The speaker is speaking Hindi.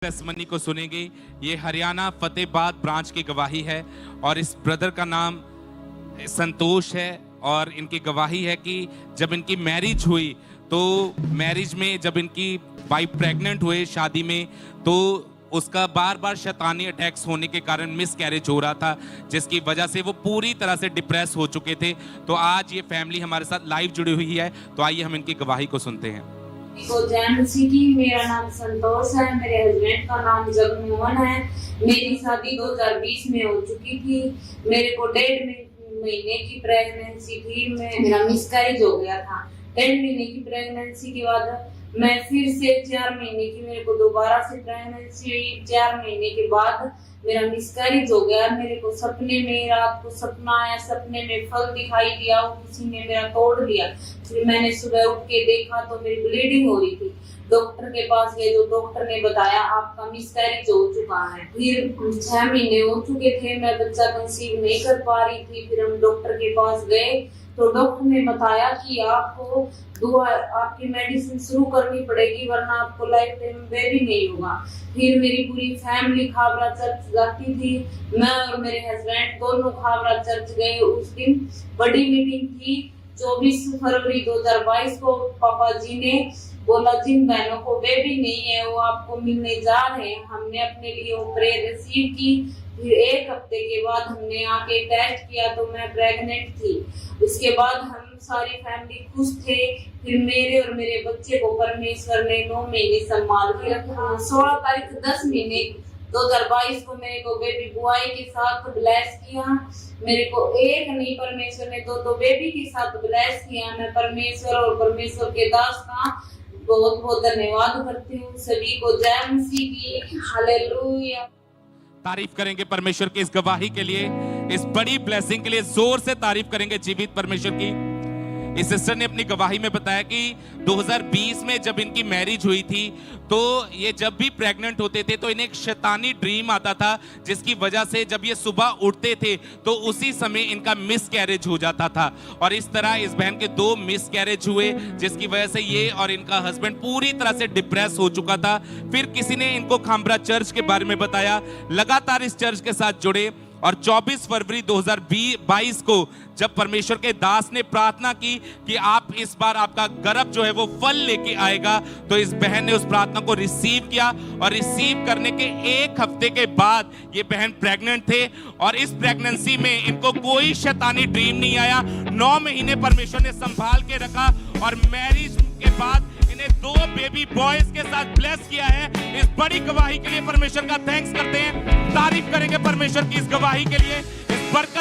टेस्टमनी को सुनेंगे। ये हरियाणा फतेहाबाद ब्रांच की गवाही है और इस ब्रदर का नाम संतोष है और इनकी गवाही है कि जब इनकी मैरिज हुई तो मैरिज में जब इनकी वाइफ प्रेग्नेंट हुए शादी में तो उसका बार बार शैतानी अटैक्स होने के कारण मिस कैरेज हो रहा था, जिसकी वजह से वो पूरी तरह से डिप्रेस हो चुके थे। तो आज ये फैमिली हमारे साथ लाइव जुड़ी हुई है, तो आइए हम इनकी गवाही को सुनते हैं। तो जैन सिटी, मेरा नाम संतोष है, मेरे हस्बैंड का नाम जगमोहन है। मेरी शादी 2020 में हो चुकी थी। मेरे को 1.5 महीने की प्रेगनेंसी थी, मेरा मिसकैरेज हो गया था। 10 महीने की प्रेगनेंसी के बाद मैं फिर से 4 महीने की मेरे को दोबारा से प्रेगनेंसी हुई। 4 महीने के बाद मेरा मिसकैरेज हो गया। मेरे को सपने में रात को सपना आया, सपने में फल दिखाई दिया, वो किसी ने मेरा तोड़ दिया। फिर मैंने सुबह उठ के देखा तो मेरी ब्लीडिंग हो रही थी। डॉक्टर के पास गए तो डॉक्टर ने बताया आपका मिसकैरेज हो चुका है। फिर 6 महीने हो चुके थे, मैं बच्चा कंसीव नहीं कर पा रही थी। फिर हम डॉक्टर के पास गए तो डॉक्टर ने बताया कि आपको आपकी मेडिसिन शुरू करनी पड़ेगी, वरना आपको लाइफ टाइम बेबी नहीं होगा। फिर मेरी पूरी फैमिली खाबरा चर्च जाती थी। मैं और मेरे हस्बैंड दोनों खाबरा चर्च गए। उस दिन बड़ी मीटिंग थी 24 फरवरी 2022 को। पापा जी ने बोला जिन बहनों को बेबी नहीं है वो आपको मिलने जा रहे हैं। हमने अपने लिए वो प्रेयर रिसीव की। फिर 1 हफ्ते के बाद हमने आके टेस्ट किया तो मैं प्रेग्नेंट थी। उसके बाद हम सारी फैमिली खुश थे। फिर मेरे और मेरे बच्चे को परमेश्वर ने 9 महीने संभाल के रखा। 16 तारीख 10 महीने 2022 को मेरे को बेबी बॉय के साथ ब्लेस किया। मेरे को एक नहीं, परमेश्वर ने दो बेबी के साथ ब्लेस किया। मैं परमेश्वर और परमेश्वर के दास का बहुत बहुत धन्यवाद करती हूँ। सभी को जय मसीह की। हालेलुया। तारीफ करेंगे परमेश्वर की इस गवाही के लिए, इस बड़ी ब्लेसिंग के लिए जोर से तारीफ करेंगे जीवित परमेश्वर की। इस सिस्टर ने अपनी गवाही में बताया कि 2020 में जब इनकी मैरिज हुई थी तो ये जब भी प्रेग्नेंट होते थे तो इन्हें एक शैतानी ड्रीम आता था, जिसकी वजह से जब ये सुबह उठते थे तो उसी समय इनका मिस कैरेज हो जाता था। और इस तरह इस बहन के 2 मिस कैरेज हुए, जिसकी वजह से ये और इनका हस्बैंड पूरी तरह से डिप्रेस हो चुका था। फिर किसी ने इनको खामरा चर्च के बारे में बताया, लगातार इस चर्च के साथ जुड़े और 24 फरवरी 2022 को जब परमेश्वर के दास ने प्रार्थना की कि आप इस बार आपका गर्भ जो है वो फल लेके आएगा, तो इस बहन ने उस प्रार्थना को रिसीव किया और रिसीव करने के 1 हफ्ते के बाद ये बहन प्रेग्नेंट थे। और इस प्रेगनेंसी में इनको कोई शैतानी ड्रीम नहीं आया। 9 महीने परमेश्वर ने संभाल के रखा और मैरिज के बाद इन्हें 2 बेबी बॉयज के साथ ब्लेस किया है। इस बड़ी गवाही के लिए परमेश्वर का थैंक्स करते हैं, तारीफ करेंगे परमेश्वर की इस गवाही के लिए, इस बरकत